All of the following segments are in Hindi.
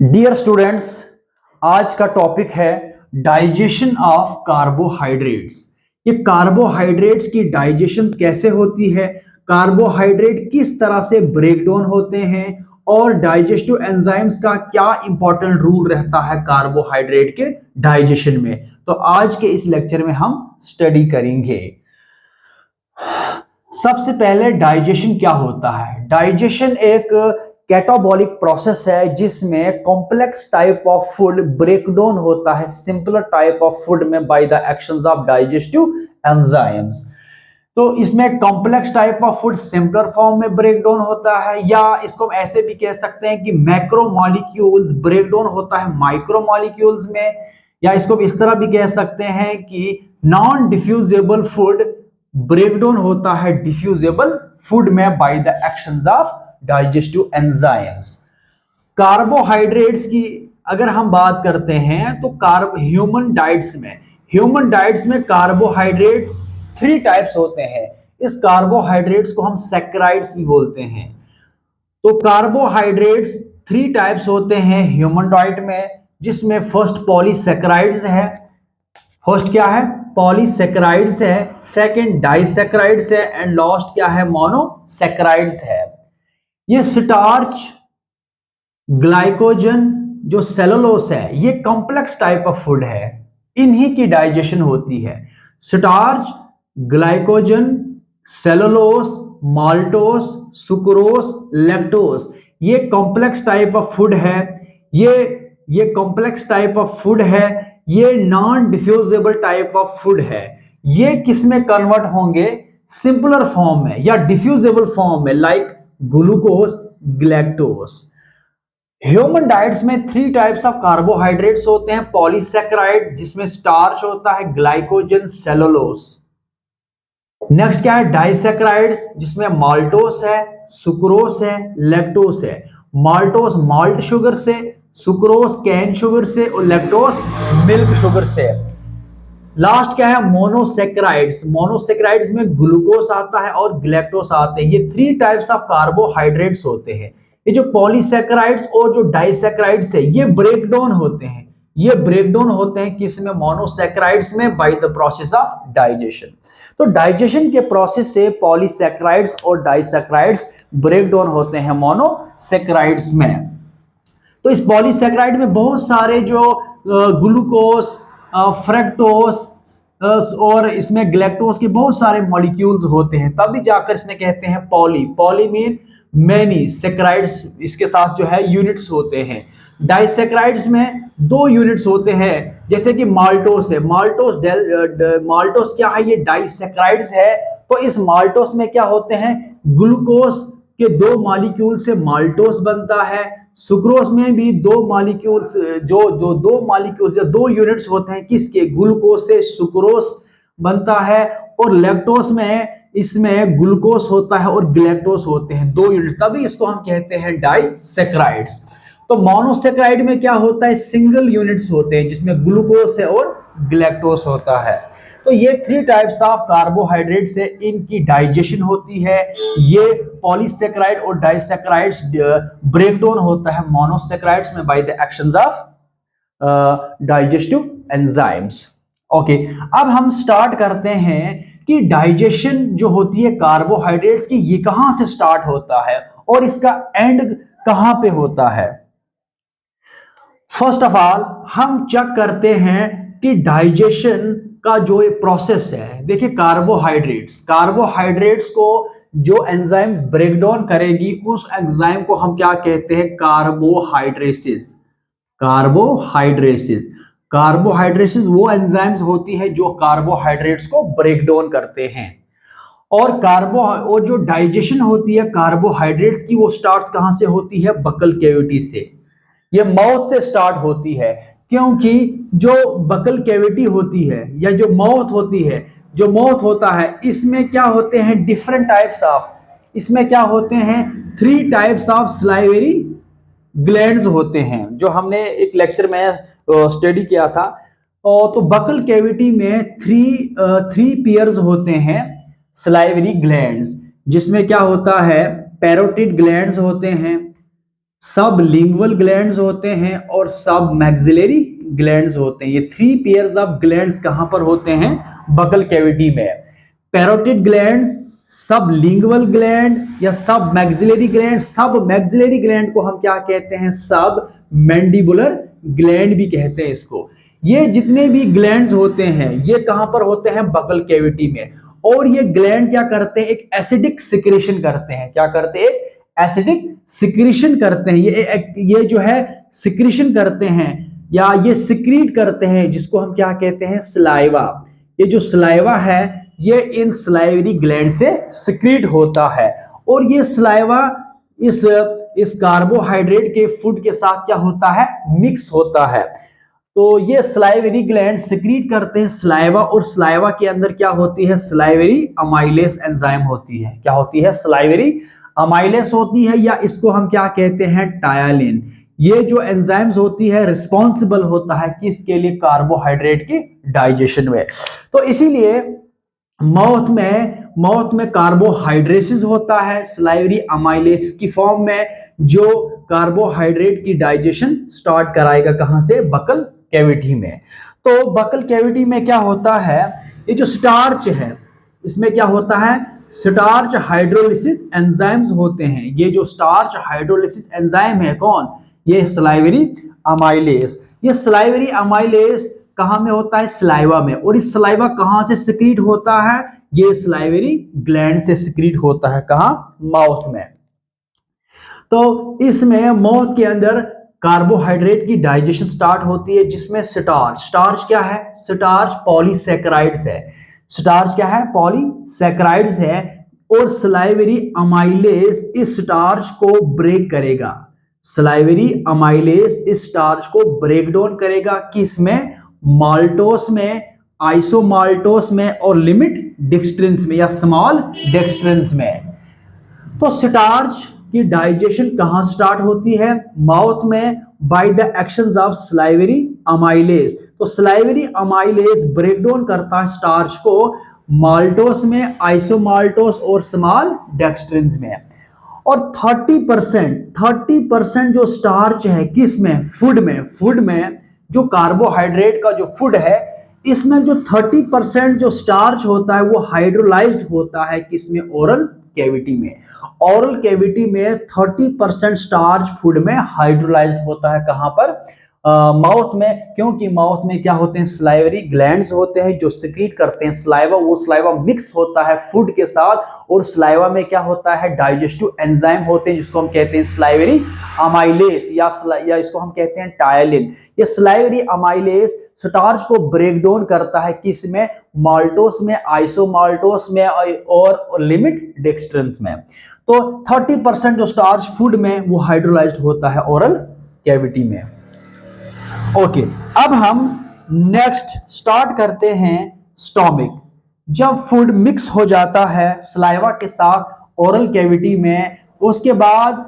डियर स्टूडेंट्स, आज का टॉपिक है डाइजेशन ऑफ कार्बोहाइड्रेट्स। ये कार्बोहाइड्रेट्स की डाइजेशन कैसे होती है, कार्बोहाइड्रेट किस तरह से ब्रेक डाउन होते हैं और डाइजेस्टिव एंजाइम्स का क्या इंपॉर्टेंट रोल रहता है कार्बोहाइड्रेट के डाइजेशन में। तो आज के इस लेक्चर में हम स्टडी करेंगे। सबसे पहले डाइजेशन क्या होता है। डाइजेशन एक कैटाबॉलिक प्रोसेस है जिसमें complex type of food break down होता है सिंपलर टाइप ऑफ फूड में by the actions of digestive enzymes. तो इसमें complex type of food simpler form में ब्रेक डाउन होता है, या इसको हम ऐसे भी कह सकते हैं कि मैक्रो मॉलिक्यूल्स ब्रेक डाउन होता है माइक्रो मॉलिक्यूल्स में, या इसको इस तरह भी कह सकते हैं कि नॉन डिफ्यूजेबल फूड ब्रेकडाउन होता है डिफ्यूजेबल फूड में by the actions of digestive enzymes. Carbohydrates की अगर हम बात करते हैं तो ह्यूमन डाइट्स में कार्बोहाइड्रेट्स थ्री टाइप्स होते हैं। इस कार्बोहाइड्रेट्स को हम सैकराइड्स भी बोलते हैं। तो कार्बोहाइड्रेट्स थ्री टाइप्स होते हैं ह्यूमन डाइट में, जिसमें फर्स्ट पॉलीसैकराइड्स है। फर्स्ट क्या है? पॉलीसैकराइड्स है, सेकंड डाइसैकराइड्स है एंड लास्ट क्या है? मोनोसैकराइड्स है। ये स्टार्च, ग्लाइकोजन, जो सेलुलोस है, ये कॉम्प्लेक्स टाइप ऑफ फूड है, इन्हीं की डाइजेशन होती है। Starch, glycogen, cellulose, maltose, sucrose, lactose, ये कॉम्प्लेक्स टाइप ऑफ फूड है। ये कॉम्प्लेक्स टाइप ऑफ फूड है, ये नॉन डिफ्यूजेबल टाइप ऑफ फूड है। ये किस में कन्वर्ट होंगे? सिंपलर फॉर्म में या डिफ्यूजेबल फॉर्म में, लाइक ग्लूकोज, ग्लैक्टोस। ह्यूमन डाइट्स में थ्री टाइप्स ऑफ कार्बोहाइड्रेट्स होते हैं। पॉलीसैकराइड जिसमें स्टार्च होता है, ग्लाइकोजन, सेलुलोस। नेक्स्ट क्या है? डाइसैकराइड्स जिसमें माल्टोस है, सुक्रोस है, लैक्टोस है। माल्टोस माल्ट शुगर से, सुक्रोस कैन शुगर से और लैक्टोस मिल्क शुगर से। लास्ट क्या है? मोनोसैकराइड्स। मोनोसैकराइड्स में ग्लूकोस आता है और ग्लैक्टोस आते हैं। ये थ्री टाइप्स ऑफ कार्बोहाइड्रेट्स होते हैं। ये जो पॉलीसैकराइड्स और जो डाइसैकराइड्स है, ये ब्रेक डाउन होते हैं। ये ब्रेक डाउन होते हैं किसमें? मोनोसैकराइड्स में by the process of digestion. तो डाइजेशन के प्रोसेस से पॉलीसैकराइड्स और डाइसैकराइड्स ब्रेक डाउन होते हैं मोनोसैकराइड्स में। तो इस पॉलीसैकराइड में बहुत सारे जो ग्लूकोस, फ्रक्टोस और इसमें ग्लैक्टोस के बहुत सारे मॉलिक्यूल्स होते हैं, तभी जाकर इसमें कहते हैं पॉली मीन मैनी, सैकराइड्स इसके साथ जो है यूनिट्स होते हैं। डाइसैकराइड्स में दो यूनिट्स होते हैं, जैसे कि माल्टोस है। माल्टोस क्या है? ये डाइसैकराइड्स है। तो इस माल्टोस में क्या होते हैं? ग्लूकोस के दो मॉलिक्यूल से माल्टोस बनता है। सुक्रोस में भी दो मॉलिक्यूल्स, जो दो मॉलिक्यूल्स या दो यूनिट्स होते हैं, किसके? ग्लूकोस से सुक्रोस बनता है। और लैक्टोस में इसमें ग्लूकोस होता है और ग्लैक्टोस होते हैं, दो यूनिट्स, तभी इसको हम कहते हैं डाइसैकराइड्स। तो मोनोसैकराइड में क्या होता है? सिंगल यूनिट्स होते हैं जिसमें ग्लूकोस है और ग्लैक्टोस होता है। तो ये थ्री टाइप्स ऑफ कार्बोहाइड्रेट से इनकी डाइजेशन होती है। ये पॉलीसैकराइड और डाइसैकराइड्स ब्रेक डाउन होता है मोनोसैकराइड्स में by the actions of digestive enzymes. Okay, अब हम स्टार्ट करते हैं कि डाइजेशन जो होती है कार्बोहाइड्रेट्स की, ये कहां से स्टार्ट होता है और इसका एंड कहां पे होता है। फर्स्ट ऑफ ऑल हम चेक करते हैं कि डाइजेशन का जो ये प्रोसेस है, देखिए कार्बोहाइड्रेट्स को जो एंजाइम्स ब्रेक डाउन करेगी, उस एंजाइम को हम क्या कहते हैं? कार्बोहाइड्रेसिस। कार्बोहाइड्रेसिस कार्बोहाइड्रेसिस वो एंजाइम्स होती है जो कार्बोहाइड्रेट्स को ब्रेक डाउन करते हैं। और जो डाइजेशन होती है कार्बोहाइड्रेट्स की, वो स्टार्ट कहां से होती है? बकल कैविटी से। ये माउथ से स्टार्ट होती है, क्योंकि जो बकल कैविटी होती है या जो माउथ होती है, जो माउथ होता है, इसमें क्या होते हैं? डिफरेंट टाइप्स ऑफ, इसमें क्या होते हैं? Three types of salivary glands होते हैं, जो हमने एक लेक्चर में स्टडी किया था। तो बकल कैविटी में थ्री पेयर्स होते हैं स्लाइवरी ग्लैंड्स, जिसमें क्या होता है? पैरोटिड ग्लैंड्स होते हैं, सब लिंगुअल ग्लैंड्स होते हैं और सब मैक्सिलरी ग्लैंड्स होते हैं। ये 3 पेयर्स ऑफ ग्लैंड्स कहां पर होते हैं? बकल कैविटी में। पैरोटिड ग्लैंड्स, सब लिंगुअल ग्लैंड या सब मैक्सिलरी ग्लैंड। सब मैक्सिलरी ग्लैंड को हम क्या कहते हैं? सब मैंडिबुलर ग्लैंड भी कहते हैं इसको। ये जितने भी ग्लैंड्स होते हैं ये कहां पर होते हैं? बकल कैविटी में। और ये ग्लैंड क्या करते हैं? एक एसिडिक सिक्रेशन करते हैं। क्या करते हैं? एसिडिक सिक्रीशन करते हैं। ये जो है सिक्रीशन करते हैं या ये सिक्रीट करते हैं, जिसको हम क्या कहते हैं? सलाइवा। ये जो सलाइवा है ये इन सलाइवरी ग्लैंड से सिक्रीट होता है। और ये सलाइवा इस कार्बोहाइड्रेट के फूड के साथ क्या होता है? मिक्स होता है। तो ये सलाइवरी ग्लैंड सिक्रीट करते हैं सलाइवा, और सलाइवा के अंदर क्या होती है? सलाइवरी अमाइलेस एंजाइम होती है। क्या होती है? सलाइवरी अमाइलेस होती है, या इसको हम क्या कहते हैं? टायलिन। ये जो एंजाइम्स होती है रिस्पॉन्सिबल होता है किसके लिए? कार्बोहाइड्रेट की डाइजेशन में। तो इसीलिए माउथ में कार्बोहाइड्रेसिस होता है सलाइवरी अमाइलेस की फॉर्म में, जो कार्बोहाइड्रेट की डाइजेशन स्टार्ट कराएगा कहां से? बकल कैविटी में। तो बकल कैविटी में क्या होता है? ये जो स्टार्च है इसमें क्या होता है? स्टार्च हाइड्रोलिसिस एंजाइम्स होते हैं। ये जो स्टार्च हाइड्रोलिसिस एंजाइम है कौन? ये सलाइवरी अमाइलेस। ये सलाइवरी अमाइलेस कहां में होता है? सलाइवा में। और इस सलाइवा कहां से सिक्रीट होता है? ये सलाइवरी ग्लैंड से सिक्रीट होता है। कहां? माउथ में। तो इसमें माउथ के अंदर कार्बोहाइड्रेट की डाइजेशन स्टार्ट होती है, जिसमें स्टार्च। स्टार्च क्या है? स्टार्च पॉलीसैकेराइड्स है। स्टार्च क्या है? पॉलीसैकेराइड्स है। और सलाइवरी अमाइलेस इस स्टार्च को ब्रेक करेगा। सलाइवरी अमाइलेस इस स्टार्च को ब्रेक डाउन करेगा किसमें? माल्टोस में, आइसोमाल्टोस में और लिमिट डिक्सट्रिन्स में या स्मॉल डिक्सट्रिन्स में। तो स्टार्च की डाइजेशन कहां स्टार्ट होती है? माउथ में, by the actions of salivary amylase. तो सलाइवरी अमाइलेस ब्रेक डाउन करता है स्टार्च को माल्टोस में, आइसोमाल्टोस और स्मॉल डेक्सट्रिन्स में। और 30% जो स्टार्च है किस में? फूड में। फूड में जो कार्बोहाइड्रेट का जो फूड है इसमें जो 30% जो स्टार्च होता है वो हाइड्रोलाइज्ड होता है किसमें? ओरल कैविटी में। ओरल कैविटी में 30% स्टार्च फूड में हाइड्रोलाइज्ड होता है। कहां पर? माउथ में। क्योंकि माउथ में क्या होते हैं? सलाइवरी ग्लैंड्स होते हैं जो सिक्रीट करते हैं सलाइवा। वो सलाइवा मिक्स होता है फूड के साथ, और सलाइवा में क्या होता है? डाइजेस्टिव एंजाइम होते हैं जिसको हम कहते हैं सलाइवरी अमाइलेस या इसको हम कहते हैं टायलिन। ये सलाइवरी अमाइलेस स्टार्च को ब्रेक डाउन करता है किस में? माल्टोस में, आइसोमाल्टोस में और लिमिट डेक्सट्रिन्स में। तो 30% जो स्टार्च फूड में वो हाइड्रोलाइज्ड होता है ओरल कैविटी में। ओके, अब हम नेक्स्ट स्टार्ट करते हैं स्टोमिक। जब फूड मिक्स हो जाता है सलाइवा के साथ ओरल कैविटी में, उसके बाद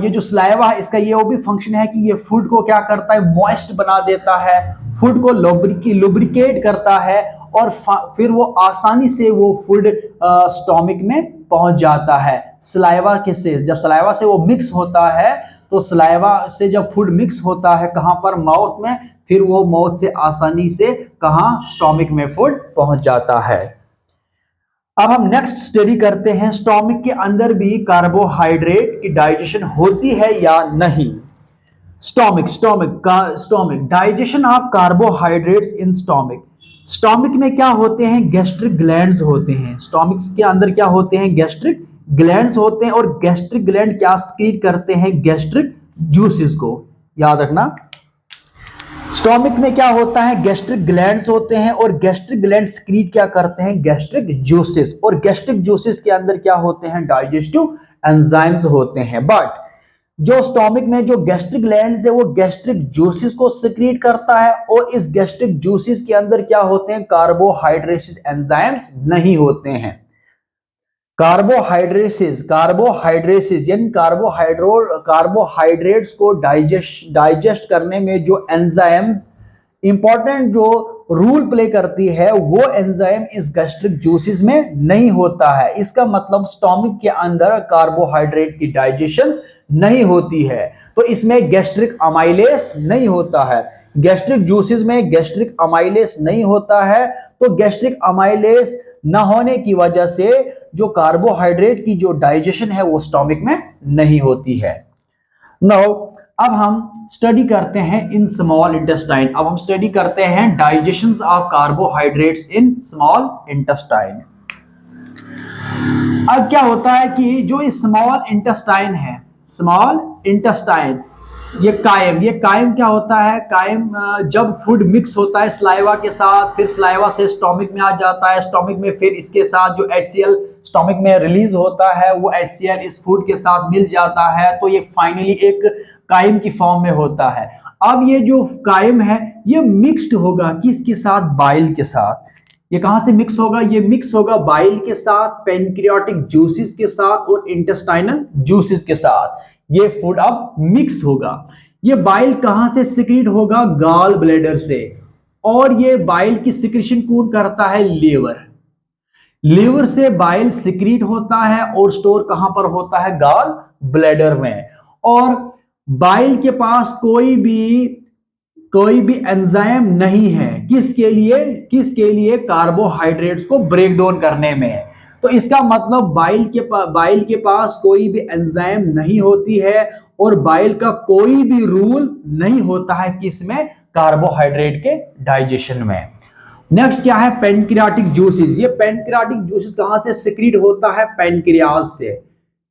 ये जो सलाइवा है इसका ये वो भी फंक्शन है कि ये फूड को क्या करता है? मॉइस्ट बना देता है, फूड को लुब्रिकेट करता है, और फिर वो आसानी से वो फूड स्टोमिक में पहुंच जाता है। सलाइवा के से जब सलाइवा से वो मिक्स होता है, तो सलाइवा से जब फूड मिक्स होता है कहां पर? माउथ में, फिर वो माउथ से आसानी से कहां? स्टोमिक में फूड पहुंच जाता है। अब हम नेक्स्ट स्टडी करते हैं स्टोमिक के अंदर भी कार्बोहाइड्रेट की डाइजेशन होती है या नहीं। Stomach digestion of carbohydrates in stomach. Stomach में क्या होते हैं? गैस्ट्रिक ग्लैंड्स होते हैं। स्टोमिक के अंदर क्या होते हैं? गैस्ट्रिक ग्लैंड्स होते हैं। और गैस्ट्रिक ग्लैंड क्या सिक्रीट करते हैं? गैस्ट्रिक जूसेस को। याद रखना, स्टोमिक में क्या होता है? गैस्ट्रिक ग्लैंड्स होते हैं, और गैस्ट्रिक ग्लैंड सिक्रीट क्या करते हैं? Gastric juices. और गैस्ट्रिक जूसेस के अंदर क्या होते हैं? डाइजेस्टिव एंजाइम्स होते हैं। बट जो स्टोमिक में जो गैस्ट्रिक ग्लैंड्स है वो गैस्ट्रिक जूसेस को सिक्रीट करता है, और इस गैस्ट्रिक जूसेस के अंदर क्या होते हैं? कार्बोहाइड्रेसिस एंजाइम्स नहीं होते हैं। कार्बोहाइड्रेसिस यानी कार्बोहाइड्रेट्स को डाइजेस्ट करने में जो एंजाइम्स इंपॉर्टेंट जो रूल प्ले करती है वो एंजाइम इस गैस्ट्रिक जूसेस में नहीं होता है। इसका मतलब स्टोमिक के अंदर कार्बोहाइड्रेट की डाइजेशन नहीं होती है, तो इसमें गैस्ट्रिक अमाइलेस नहीं होता है। गैस्ट्रिक जूसेस में गैस्ट्रिक अमाइलेस नहीं होता है, तो गैस्ट्रिक अमाइलेस ना होने की वजह से जो कार्बोहाइड्रेट की जो डाइजेशन है वो स्टोमक में नहीं होती है। नाउ अब हम स्टडी करते हैं इन स्मॉल इंटेस्टाइन। अब हम स्टडी करते हैं digestion of carbohydrates in small intestine. अब क्या होता है कि जो स्मॉल इंटेस्टाइन है, स्मॉल इंटेस्टाइन, ये कायम क्या होता है, कायम जब फूड मिक्स होता है स्लाइवा के साथ, फिर स्लाइवा से स्टोमक में आ जाता है, स्टोमक में फिर इसके साथ जो HCl स्टोमक में रिलीज होता है वो HCl इस फूड के साथ मिल जाता है, तो ये फाइनली एक कायम की फॉर्म में होता है। अब ये जो कायम है ये मिक्स्ड होगा किसके साथ, बाइल के साथ। ये कहां से मिक्स होगा, ये मिक्स होगा बाइल के साथ, पेनक्रियाटिक जूसेस के साथ और इंटेस्टाइनल जूसेस के साथ। ये फूड अब मिक्स होगा। ये बाइल कहां से सिक्रीट होगा, गॉल ब्लैडर से, और ये बाइल की सिक्रीशन कौन करता है, लीवर। लीवर से बाइल सिक्रीट होता है और स्टोर कहां पर होता है, गॉल ब्लैडर में। और बाइल के पास कोई भी एंजाइम नहीं है किसके लिए कार्बोहाइड्रेट्स को ब्रेक डाउन करने में। तो इसका मतलब बाइल के पास कोई भी एंजाइम नहीं होती है और बाइल का कोई भी रूल नहीं होता है किसमें, कार्बोहाइड्रेट के डाइजेशन में। नेक्स्ट क्या है, पेनक्रियाटिक जूसेस। ये पेनक्रियाटिक जूसेस कहां से सिक्रीट होता है, पेनक्रियाज से।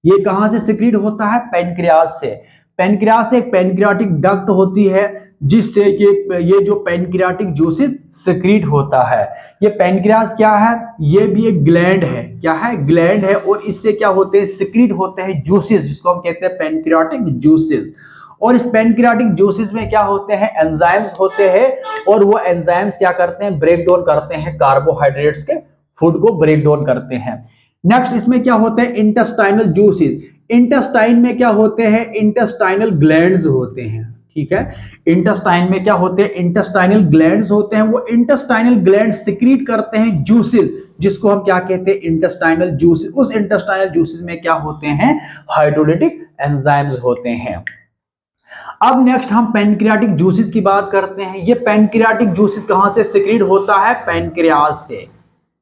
ये कहां से सिक्रीट होता है, पेनक्रियाज से। पेनक्रियाज से एक पेनक्रियाटिक डक्ट होती है जिससे कि ये जो पेनक्रियाटिक जूसेस सिक्रीट होता है। ये पेनक्रियाज क्या है, ये भी एक ग्लैंड है, क्या है, ग्लैंड है, और इससे क्या होते हैं, सिक्रीट होते हैं जूसेस, जिसको हम कहते हैं पेनक्रियाटिक जूसेस। और इस पेनक्रियाटिक जूसेस में क्या होते हैं, एंजाइम्स होते हैं, और वो एंजाइम्स क्या करते हैं, ब्रेक डाउन करते हैं कार्बोहाइड्रेट्स के, फूड को ब्रेक डाउन करते हैं। नेक्स्ट इसमें क्या होते हैं, इंटेस्टाइनल जूसेस। इंटेस्टाइन में क्या होते हैं, इंटेस्टाइनल ग्लैंड्स होते हैं, ठीक है। इंटेस्टाइन में क्या होते हैं, इंटेस्टाइनल ग्लैंड्स होते हैं। वो इंटेस्टाइनल ग्लैंड सिक्रीट करते हैं जूसेस, जिसको हम क्या कहते हैं, इंटेस्टाइनल जूसेस। उस इंटेस्टाइनल जूसेस में क्या होते हैं, हाइड्रोलिटिक एंजाइम्स होते हैं। अब नेक्स्ट हम पेनक्रियाटिक जूसेस की बात करते हैं। ये पेनक्रियाटिक जूसेस कहां से सिक्रीट होता है, पेनक्रियाज से।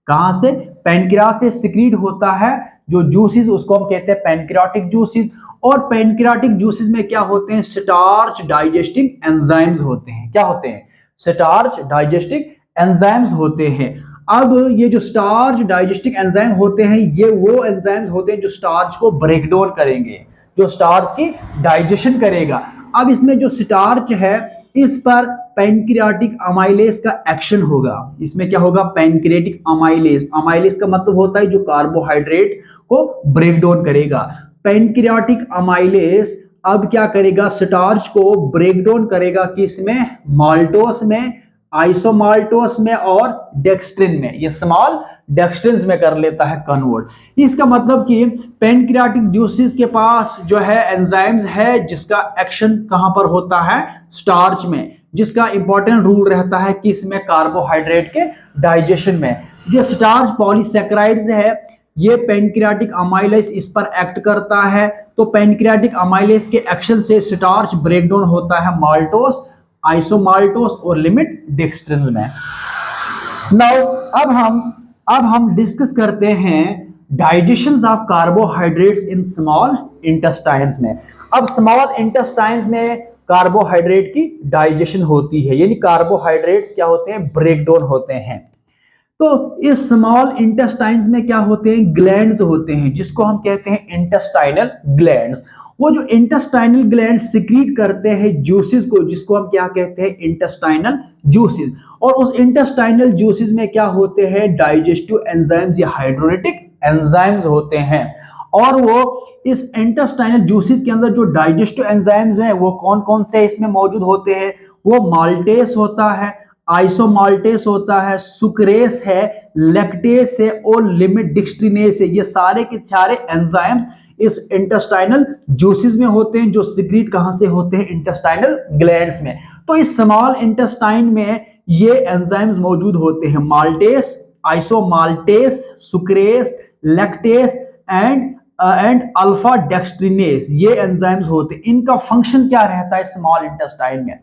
कहां से, पेनक्रियाज से सिक्रीट होता है जो जूसेस, उसको हम कहते हैं पेनक्रियाटिक जूसेस। और पेनक्रियाटिक जूसेस में क्या होते हैं, स्टार्च डाइजेस्टिंग एंजाइम्स होते हैं। क्या होते हैं, स्टार्च डाइजेस्टिंग एंजाइम्स होते हैं। अब ये जो स्टार्च डाइजेस्टिंग एंजाइम होते हैं, ये वो एंजाइम्स होते हैं जो स्टार्च को ब्रेक डाउन करेंगे, जो स्टार्च की डाइजेशन करेगा। अब इसमें जो स्टार्च है इस पर पेनक्रियाटिक अमाइलेज का एक्शन होगा। इसमें क्या होगा, पेनक्रियाटिक अमाइलेज। अमाइलेज का मतलब होता है जो कार्बोहाइड्रेट को ब्रेक डाउन करेगा। पेनक्रियाटिक अमाइलेज अब क्या करेगा, स्टार्च को ब्रेक डाउन करेगा किसमें, माल्टोस में, आइसोमाल्टोस में और डेक्स्ट्रिन में। ये स्मॉल डेक्स्ट्रिन में कर लेता है कन्वर्ट। इसका मतलब कि पेनक्रियाटिक जूसेस के पास जो है एंजाइम्स है जिसका एक्शन कहां पर होता है, स्टार्च में, जिसका इंपॉर्टेंट रूल रहता है कि इसमें कार्बोहाइड्रेट के डाइजेशन में। जो स्टार्च पॉलीसैकेराइड्स है, ये पेनक्रियाटिक अमाइलेज इस पर एक्ट करता है, तो पेनक्रियाटिक अमाइलेज के एक्शन से स्टार्च ब्रेकडाउन होता है माल्टोस, आइसोमाल्टोस और लिमिट डेक्स्ट्रिन में। नाउ अब हम डिस्कस करते हैं digestion of carbohydrates in small intestines में। अब स्मॉल इंटेस्टाइन्स में कार्बोहाइड्रेट की डाइजेशन होती है, यानी कार्बोहाइड्रेट्स क्या होते हैं, ब्रेक डाउन होते हैं। तो इस स्मॉल इंटेस्टाइन्स में क्या होते हैं, ग्लैंड्स होते हैं, जिसको हम कहते हैं इंटेस्टाइनल ग्लैंड्स। वो जो इंटेस्टाइनल ग्लैंड सिक्रीट करते हैं जूसेस को, जिसको हम क्या कहते हैं, इंटेस्टाइनल जूसेस। और उस इंटेस्टाइनल जूसेस में क्या होते हैं, डाइजेस्टिव एंजाइम्स या हाइड्रोलिटिक एंजाइम्स होते हैं। और वो इस इंटेस्टाइनल जूसेस के अंदर जो डाइजेस्टिव एंजाइम्स हैं वो कौन कौन से इसमें मौजूद होते हैं, वो माल्टेस होता है, आइसोमाल्टेस होता है, सुक्रेस है, लैक्टेस है और लिमिट डिक्सट्रिनेस है। ये सारे के सारे एंजाइम्स इस इंटेस्टाइनल जूसेस में होते हैं, जो सिक्रीट कहां से होते हैं, इंटेस्टाइनल ग्लैंड्स में। तो इस स्मॉल इंटेस्टाइन में ये एंजाइम्स मौजूद होते हैं, maltase, isomaltase, sucrase, lactase and and alpha dextrinase, ये एंजाइम्स होते हैं। इनका फंक्शन क्या रहता है स्मॉल इंटेस्टाइन में?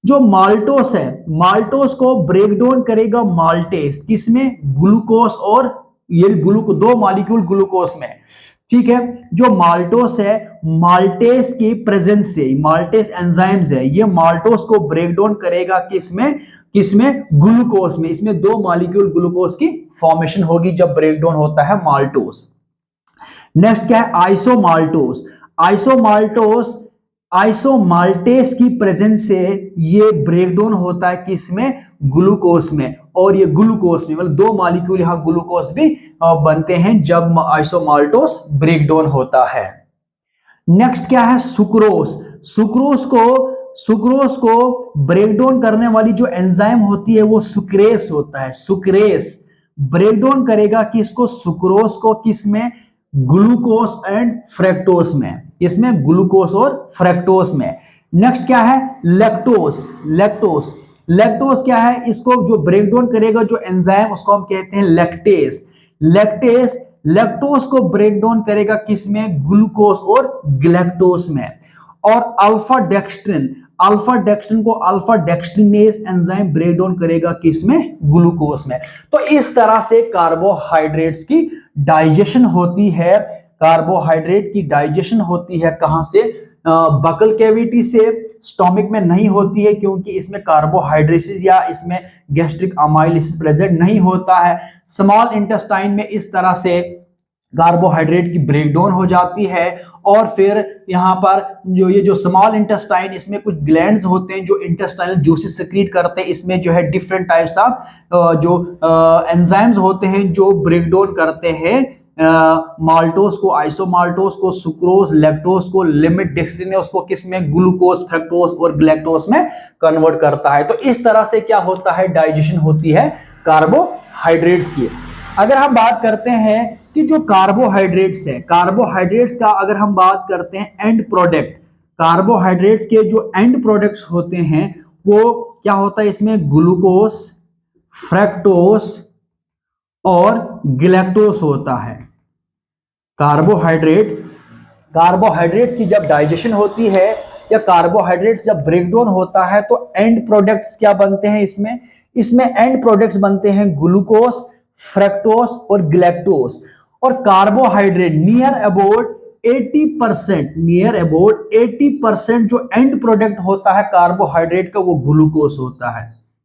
जो माल्टोस है, माल्टोस को ब्रेक डाउन करेगा माल्टेस, किसमें? ग्लूकोस और ये ग्लूको, दो मॉलिक्यूल ग्लूकोस में, ठीक है। जो माल्टोस है, माल्टेस की प्रेजेंस से, माल्टेस एंजाइम्स है, ये माल्टोस को ब्रेक डाउन करेगा किसमें? किसमें? ग्लूकोस में। इसमें दो मॉलिक्यूल ग्लूकोस की फॉर्मेशन होगी जब ब्रेक डाउन होता है माल्टोस। नेक्स्ट क्या है? आइसोमाल्टोस। आइसोमाल्टोस, आइसोमाल्टेस की प्रेजेंस से ये ब्रेकडाउन होता है किसमें? ग्लूकोस में। और ये ग्लूकोस में, मतलब दो मॉलिक्यूल यहां ग्लूकोस भी बनते हैं जब आइसोमाल्टोस ब्रेकडाउन होता है। नेक्स्ट क्या है? सुक्रोस। सुक्रोस को ब्रेकडाउन करने वाली जो एंजाइम होती है वो सुक्रेस होता है। सुक्रेस ब्रेकडाउन करेगा किसको? सुक्रोस को, किसमें? ग्लूकोस एंड फ्रैक्टोस में। इसमें ग्लूकोस और फ्रैक्टोस में। नेक्स्ट क्या है? लैक्टोस। लैक्टोस, लैक्टोस क्या है? इसको जो ब्रेकडाउन करेगा जो एंजाइम, उसको हम कहते हैं लैक्टेस। लैक्टेस लैक्टोस को ब्रेक डाउन करेगा किसमें? ग्लूकोस और ग्लैक्टोस में। और अल्फा डेक्स्ट्रिन, अल्फा डेक्स्ट्रिन को अल्फा डेक्स्ट्रिनेज एंजाइम ब्रेक डाउन करेगा किसमें? ग्लूकोस में। तो इस तरह से कार्बोहाइड्रेट्स की डाइजेशन होती है। कार्बोहाइड्रेट की डाइजेशन होती है कहां से? बकल कैविटी से। स्टोमिक में नहीं होती है क्योंकि इसमें कार्बोहाइड्रेसिस या इसमें गैस्ट्रिक अमाइलिसिस प्रेजेंट नहीं होता है। स्मॉल इंटेस्टाइन में इस तरह से कार्बोहाइड्रेट की ब्रेकडाउन हो जाती है। और फिर यहाँ पर जो ये जो स्मॉल इंटेस्टाइन, इसमें कुछ ग्लैंड्स होते हैं जो इंटेस्टाइनल जूसेस सेक्रीट करते हैं। इसमें जो है डिफरेंट टाइप्स ऑफ जो एंजाइम्स होते हैं जो ब्रेकडाउन करते हैं माल्टोस को, आइसोमाल्टोस को, सुक्रोज, लैक्टोस को, लिमिट डेक्स्ट्रिनेज को किसमें? ग्लूकोस, फ्रक्टोस और ग्लैक्टोस में कन्वर्ट करता है। तो इस तरह से क्या होता है? डाइजेशन होती है कार्बोहाइड्रेट्स की। अगर हम बात करते हैं कि जो कार्बोहाइड्रेट्स है, कार्बोहाइड्रेट्स का अगर हम बात करते हैं एंड प्रोडक्ट, कार्बोहाइड्रेट्स के जो एंड प्रोडक्ट्स होते हैं वो क्या होता है? इसमें ग्लूकोस, फ्रक्टोस और ग्लैक्टोस होता है। कार्बोहाइड्रेट्स की जब डाइजेशन होती है या कार्बोहाइड्रेट्स जब ब्रेकडाउन होता है तो एंड प्रोडक्ट्स क्या बनते हैं? इसमें एंड प्रोडक्ट्स बनते हैं ग्लूकोस, फ्रक्टोस और ग्लैक्टोस। और कार्बोहाइड्रेट नियर अबाउट 80% जो एंड प्रोडक्ट होता है कार्बोहाइड्रेट का वो ग्लूकोस होता है।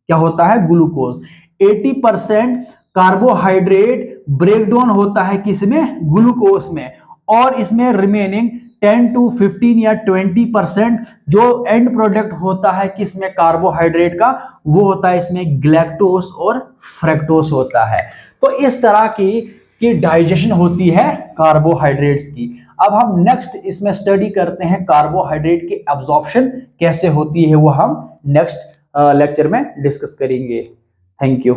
क्या होता है? ग्लूकोस। 80% कार्बोहाइड्रेट ब्रेकडाउन होता है किसमें? ग्लूकोस में। और इसमें रिमेनिंग 10 to 15 या 20% जो एंड प्रोडक्ट होता है किसमें? कार्बोहाइड्रेट का, वो होता है इसमें ग्लैक्टोस और फ्रक्टोस होता है। तो इस तरह की डाइजेशन होती है कार्बोहाइड्रेट्स की। अब हम नेक्स्ट इसमें स्टडी करते हैं कार्बोहाइड्रेट की एब्जॉर्प्शन कैसे होती है, वो हम नेक्स्ट लेक्चर में डिस्कस करेंगे। Thank you.